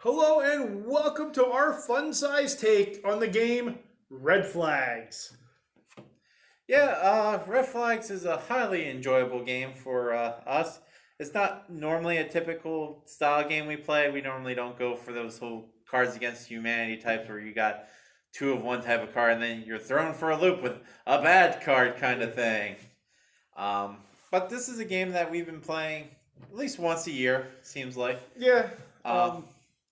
Hello and welcome to our fun size take on the game Red Flags. Red Flags is a highly enjoyable game for us. It's not normally a typical style game we play. We normally don't go for those whole Cards Against Humanity types where you got two of one type of card and then you're thrown for a loop with a bad card kind of thing. But this is a game that we've been playing at least once a year, seems like. Yeah. Um,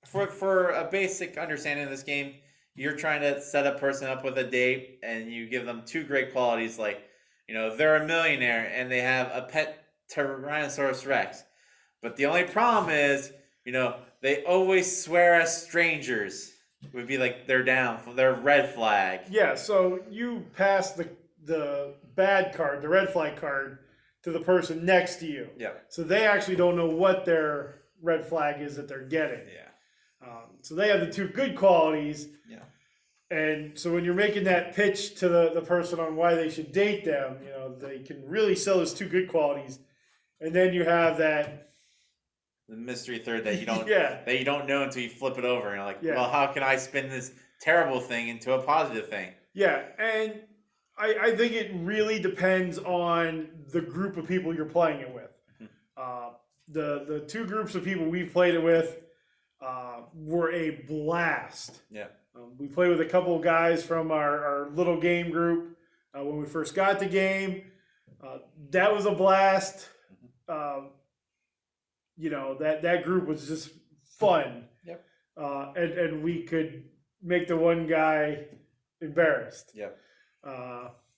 for a basic understanding of this game, you're trying to set a person up with a date, and you give them two great qualities, like they're a millionaire and they have a pet Tyrannosaurus Rex, but the only problem is they always swear at strangers. Would be like they're down for their red flag. Yeah, so you pass the bad card, the red flag card, to the person next to you. Yeah. So they actually don't know what their red flag is that they're getting. Yeah. So they have the two good qualities. Yeah. And so when you're making that pitch to the person on why they should date them, they can really sell those two good qualities. And then you have the mystery third that you don't yeah. that you don't know until you flip it over and you're like, yeah. well, how can I spin this terrible thing into a positive thing? Yeah, and I think it really depends on the group of people you're playing it with. The two groups of people we've played it with were a blast. Yeah. We played with a couple of guys from our little game group when we first got the game. That was a blast. That group was just fun. Yep. And we could make the one guy embarrassed. Yep.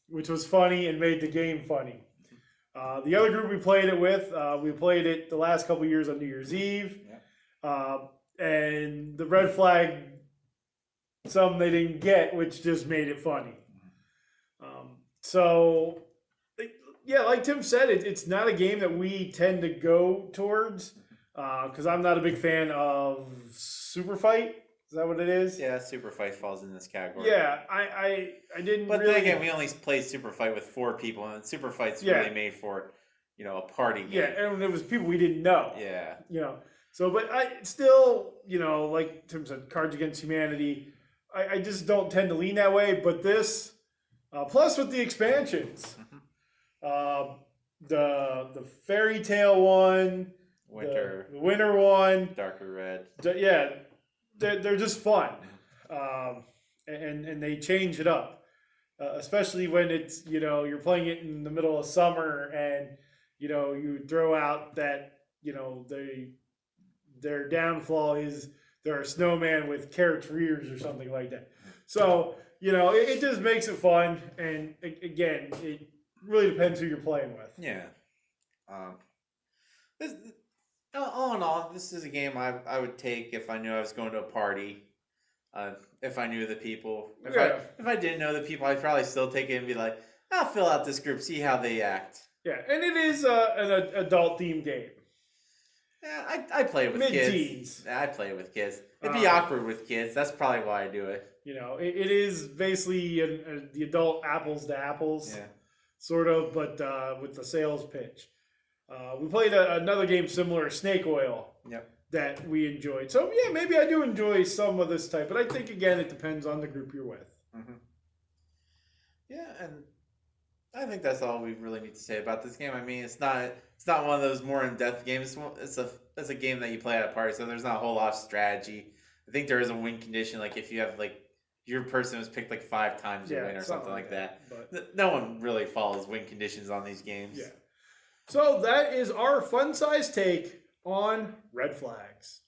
Which was funny and made the game funny. The other group we played it with, we played it the last couple of years on New Year's Eve. Yep. And the red flag, some they didn't get, which just made it funny. Like Tim said, it's not a game that we tend to go towards because I'm not a big fan of Super Fight. Is that what it is? Yeah, Super Fight falls in this category. Yeah, I didn't. But really... then again, we only played Super Fight with 4 people, and Super Fight's really made for a party game. Yeah, and it was people we didn't know. Yeah. So, but I still, like Tim said, Cards Against Humanity, I just don't tend to lean that way. But this, plus with the expansions, the Fairy Tale one, the Winter one, Darker Red. They're just fun, and they change it up, especially when it's you're playing it in the middle of summer and you throw out that their downfall is they're a snowman with carrots for ears or something like that. So it just makes it fun, and again, it really depends who you're playing with. Yeah. All in all, this is a game I would take if I knew I was going to a party. If I knew the people. If I didn't know the people, I'd probably still take it and be like, I'll fill out this group, see how they act. Yeah, and it is an adult themed game. Yeah, I play it with Mid-teens. kids. I play it with kids. It'd be awkward with kids. That's probably why I do it. It is basically the adult apples to apples, sort of, but with the sales pitch. We played another game similar, Snake Oil, that we enjoyed. So, yeah, maybe I do enjoy some of this type, but I think, again, it depends on the group you're with. Mm-hmm. Yeah, and I think that's all we really need to say about this game. I mean, it's not one of those more in-depth games. It's a game that you play at a party, so there's not a whole lot of strategy. I think there is a win condition, like if you have your person was picked 5 times to win or something like that. But no one really follows win conditions on these games. Yeah. So that is our fun size take on Red Flags.